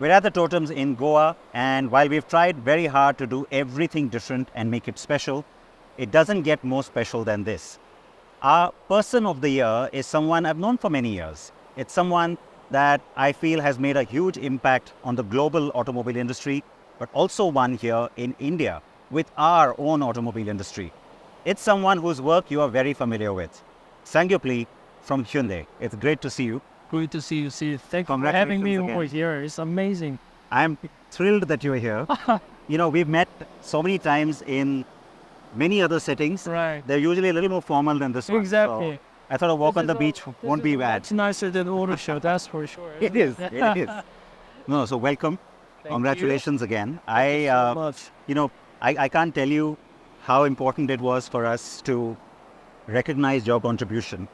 We're at the Totems in Goa, and while we've tried very hard to do everything different and make it special, it doesn't get more special than this. Our person of the year is someone I've known for many years. It's someone that I feel has made a huge impact on the global automobile industry, but also one here in India with our own automobile industry. It's someone whose work you are very familiar with. SangYup Lee from Hyundai. It's great to see you. Great to see you, Steve. Thank you for having me over here. It's amazing. I'm thrilled that you're here. We've met so many times in many other settings. Right. They're usually a little more formal than this one. Exactly. So I thought a walk on the beach won't be bad. It's nicer than auto show, that's for sure. It is. It is. No, so welcome. Congratulations again. Thank you so much. I can't tell you how important it was for us to recognize your contribution.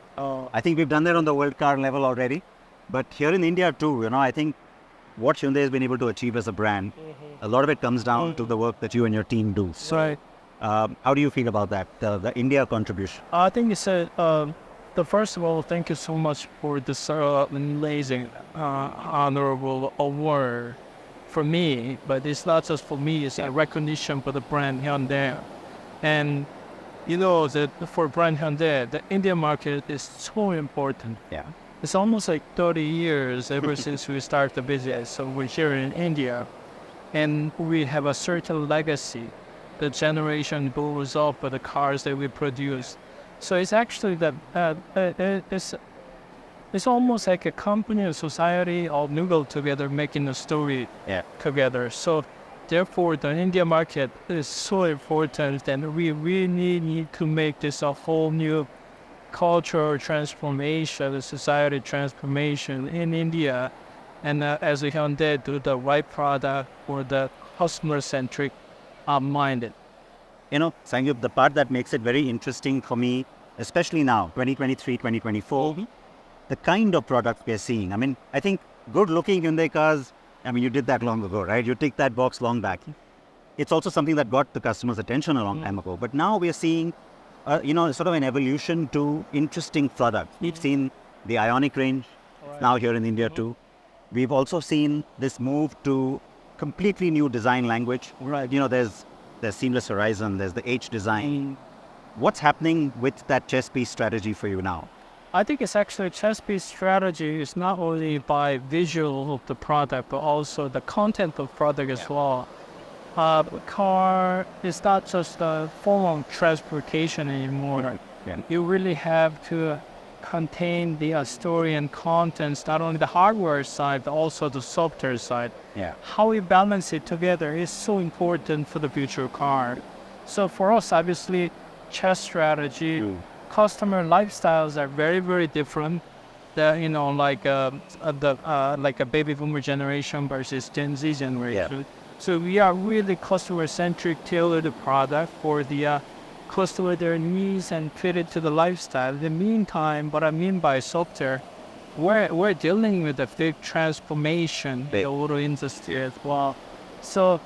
I think we've done that on the world car level already, but here in India too, I think what Hyundai has been able to achieve as a brand, a lot of it comes down to the work that you and your team do. That's right. How do you feel about that, the India contribution? I think it's first of all, thank you so much for this amazing, honorable award for me, but it's not just for me, it's a recognition for the brand Hyundai. And that for brand Hyundai, the Indian market is so important. Yeah. It's almost like 30 years ever since we started the business. So we're here in India, and we have a certain legacy. The generation goes up with the cars that we produce. So it's actually it's almost like a company and society all mingled together, making a story together. So therefore, the India market is so important, and we really need to make this a whole new cultural transformation, a society transformation in India, and as a Hyundai, do the right product for the customer-centric minded. SangYup, the part that makes it very interesting for me, especially now, 2023, 2024, the kind of products we're seeing. I think good-looking Hyundai cars, you did that long ago, right? You ticked that box long back. It's also something that got the customer's attention a long time ago. But now we're seeing, sort of an evolution to interesting products. We've seen the Ioniq range, now here in India too. We've also seen this move to completely new design language. Right. There's seamless horizon, there's the H design. What's happening with that chess piece strategy for you now? I think it's actually chess piece strategy is not only by visual of the product, but also the content of product as well. Car is not just a form of transportation anymore. Right. Yeah. You really have to contain the story and contents, not only the hardware side, but also the software side. Yeah. How we balance it together is so important for the future car. So for us, obviously, chess strategy, customer lifestyles are very, very different. Like a baby boomer generation versus Gen Z generation. Yeah. So we are really customer-centric, tailored product for the customer, their needs, and fit it to the lifestyle. In the meantime, what I mean by software, we're dealing with a big transformation in the auto industry as well. So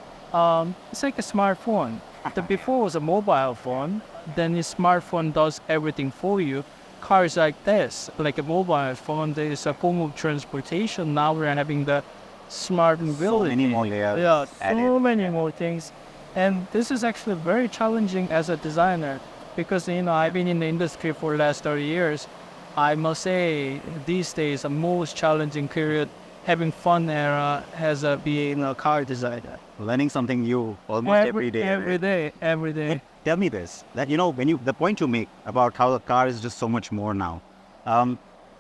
it's like a smartphone. Before was a mobile phone, then the smartphone does everything for you. Cars like this, like a mobile phone, there is a form of transportation. Now we're having the smart mobility. So many more layers. Yeah, so many more things. And this is actually very challenging as a designer because, I've been in the industry for the last 30 years. I must say, these days, the most challenging period, having fun era as being a car designer. Learning something new almost every day. Every day. And tell me this, that the point you make about how the car is just so much more now,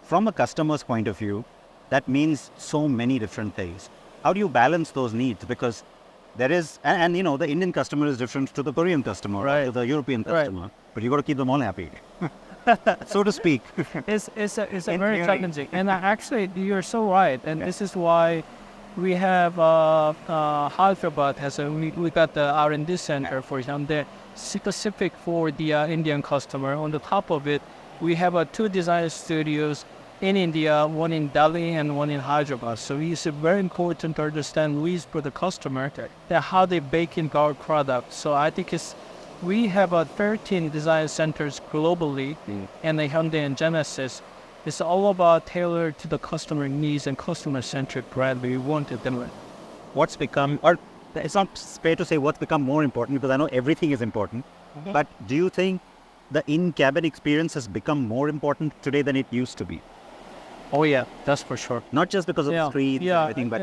from a customer's point of view, that means so many different things. How do you balance those needs? Because there is, and the Indian customer is different to the Korean customer, right, to the European customer, but you got to keep them all happy, so to speak. It's a very challenging, and actually you're so right, and this is why we have Hyderabad we got the R&D center for Hyundai specific for the Indian customer. On the top of it, we have 2 design studios in India, one in Delhi and one in Hyderabad. So it's very important to understand needs for the customer, that how they bake in our product. So I think we have 13 design centers globally, and the Hyundai and Genesis. It's all about tailored to the customer needs and customer-centric brand we wanted them. what's become, or it's not fair to say what's become more important, because I know everything is important. But do you think the in-cabin experience has become more important today than it used to be? Oh yeah, that's for sure. Not just because of the screens and everything, but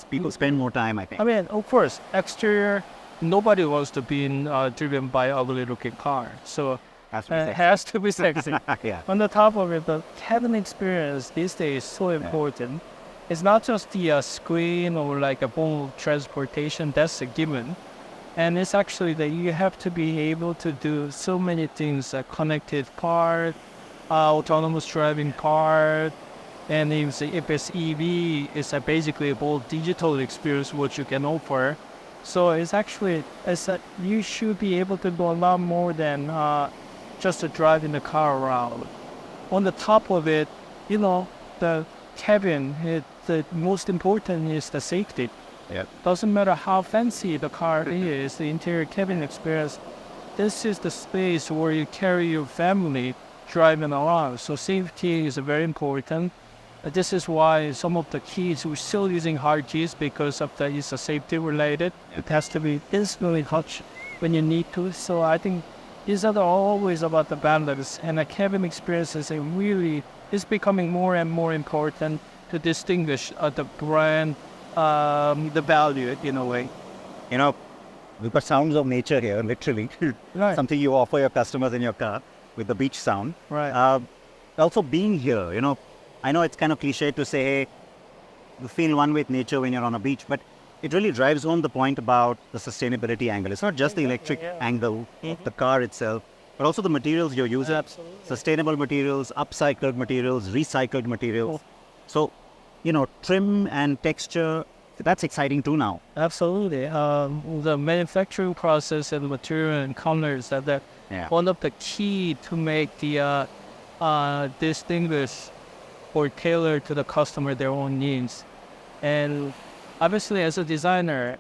people spend more time, I think. I mean, of course, exterior, nobody wants to be driven by an ugly-looking car. So it has to be sexy. Yeah. On the top of it, the cabin experience these days is so important. It's not just the screen or like a form of transportation, that's a given. And it's actually that you have to be able to do so many things, connected car, autonomous driving car, and if it's EV, it's basically a whole digital experience what you can offer. So it's actually, you should be able to do a lot more than just to drive in the car around. On the top of it, the cabin, the most important is the safety. Yeah. Doesn't matter how fancy the car is, the interior cabin experience, this is the space where you carry your family driving around. So safety is very important. This is why some of the keys, we're still using hard keys because of that is safety related. It has to be instantly touch when you need to. So I think these are always about the balance, and a cabin experience is is becoming more and more important to distinguish the brand, the value in a way. We've got sounds of nature here, literally. Right. Something you offer your customers in your car with the beach sound. Right. Also being here, I know it's kind of cliche to say, hey, you feel one with nature when you're on a beach, but it really drives home the point about the sustainability angle. It's not just the electric angle of the car itself, but also the materials you're using. Absolutely. Sustainable materials, upcycled materials, recycled materials. So, trim and texture, that's exciting too now. Absolutely. The manufacturing process and material and colors are one of the key to make the distinguish or tailor to the customer their own needs. And obviously, as a designer,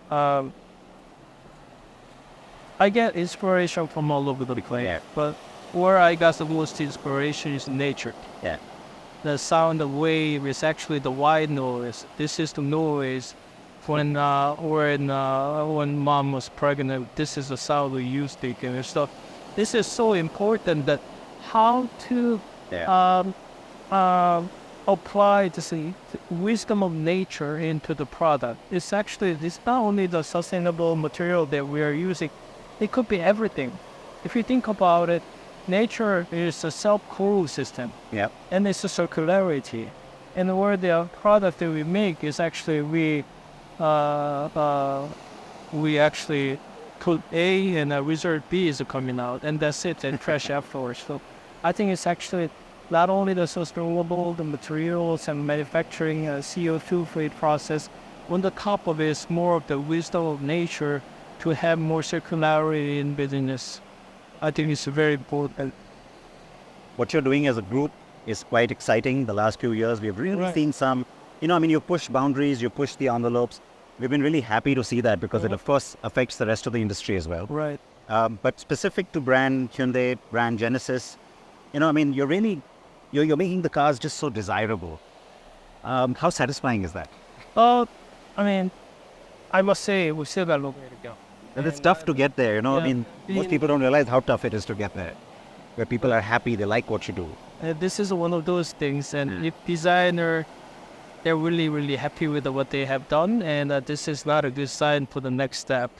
I get inspiration from all over the place. Yeah. But where I got the most inspiration is nature. Yeah. The sound of wave is actually the white noise. This is the noise when mom was pregnant. This is the sound we used to hear and stuff. This is so important that how to apply the wisdom of nature into the product. It's not only the sustainable material that we are using, it could be everything. If you think about it, nature is a self-cool system. Yeah. And it's a circularity. And where the product that we make is actually we actually put A and a result B is coming out, and that's it, and trash afterwards. So I think it's actually not only the sustainable, the materials and manufacturing CO2-free process. On the top of it is more of the wisdom of nature to have more circularity in business. I think it's very important. What you're doing as a group is quite exciting. The last few years, we've really seen some, you push boundaries, you push the envelopes. We've been really happy to see that because it, of course, affects the rest of the industry as well. Right. But specific to brand Hyundai, brand Genesis, you're making the cars just so desirable. How satisfying is that? I must say, we still got a long way to go. And it's tough to get there, most people don't realize how tough it is to get there. Where people are happy, they like what you do. This is one of those things, and if designer, they're really, really happy with what they have done, and this is not a good sign for the next step.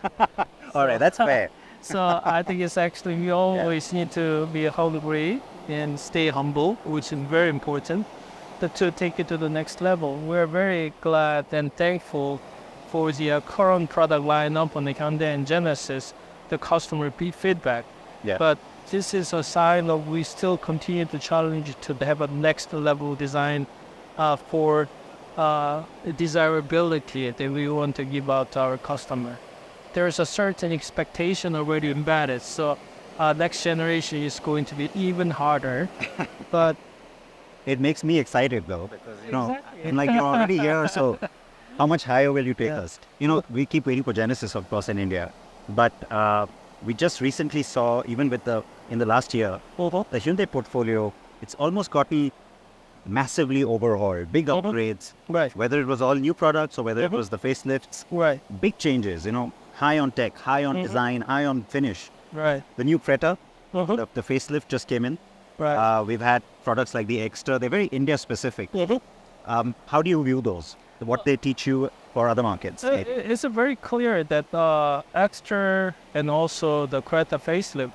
All right, that's fair. So I think it's actually, we always need to be hungry and stay humble, which is very important, to take it to the next level. We're very glad and thankful for the current product lineup on the Hyundai and Genesis, the customer feedback. Yeah. But this is a sign of we still continue to challenge to have a next level design for desirability that we want to give out to our customer. There's a certain expectation already embedded, so next generation is going to be even harder. But it makes me excited though, because and like you're already here, so how much higher will you take us? We keep waiting for Genesis, of course, in India, but we just recently saw, even in the last year, the Hyundai portfolio, it's almost gotten massively overhauled, big upgrades. Right. Whether it was all new products or whether it was the facelifts, Right. big changes, high on tech, high on design, high on finish. Right. The new Creta, the facelift just came in. Right. We've had products like the Extra. They're very India specific. How do you view those? What they teach you for other markets? It's very clear that Extra and also the Creta facelift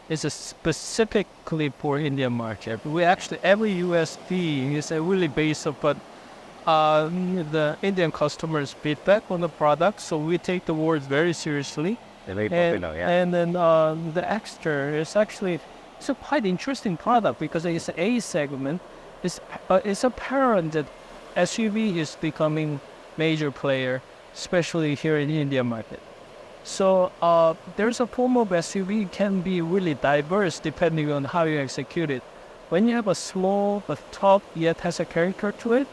is a specifically for Indian market. We actually, every USP is really based upon the Indian customers' feedback on the product. So we take the words very seriously. They're very popular, yeah. And then the Extra is actually it's a quite interesting product because it's an A segment. It's apparent that SUV is becoming major player, especially here in the India market. So there's a form of SUV can be really diverse depending on how you execute it. When you have a small but tough yet has a character to it,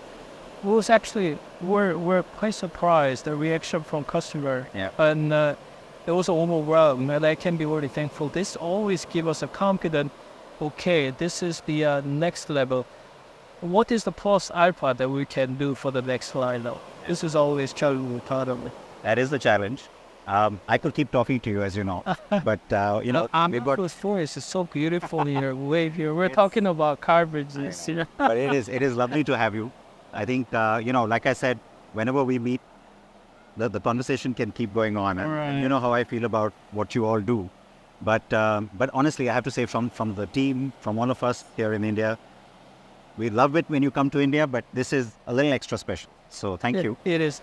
we're quite surprised the reaction from customer. Yeah. And it was overwhelmed, and I can be really thankful. This always gives us a confidence. Okay, this is the next level. What is the plus alpha that we can do for the next line now? This is always challenging part of it. That is the challenge. I could keep talking to you, as you know, but we've got. Those stories is so beautiful here. Wave here. We're talking about car bridges. But it is lovely to have you. I think like I said, whenever we meet, the conversation can keep going on. And, Right. and you know how I feel about what you all do. But honestly, I have to say from the team, from all of us here in India, we love it when you come to India, but this is a little extra special. So thank you. It is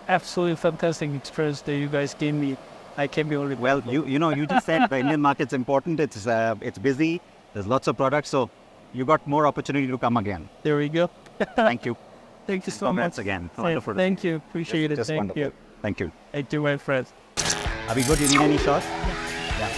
absolutely fantastic experience that you guys gave me. I can be only Well, you just said the Indian market's important. It's busy. There's lots of products, so you got more opportunity to come again. There we go. Thank you. Thank you so Congrats much. again. Wonderful. Thank you. Appreciate it. Just Thank wonderful. you. Thank you. Thank you, my friends. Are we good? You need any shot? Yeah.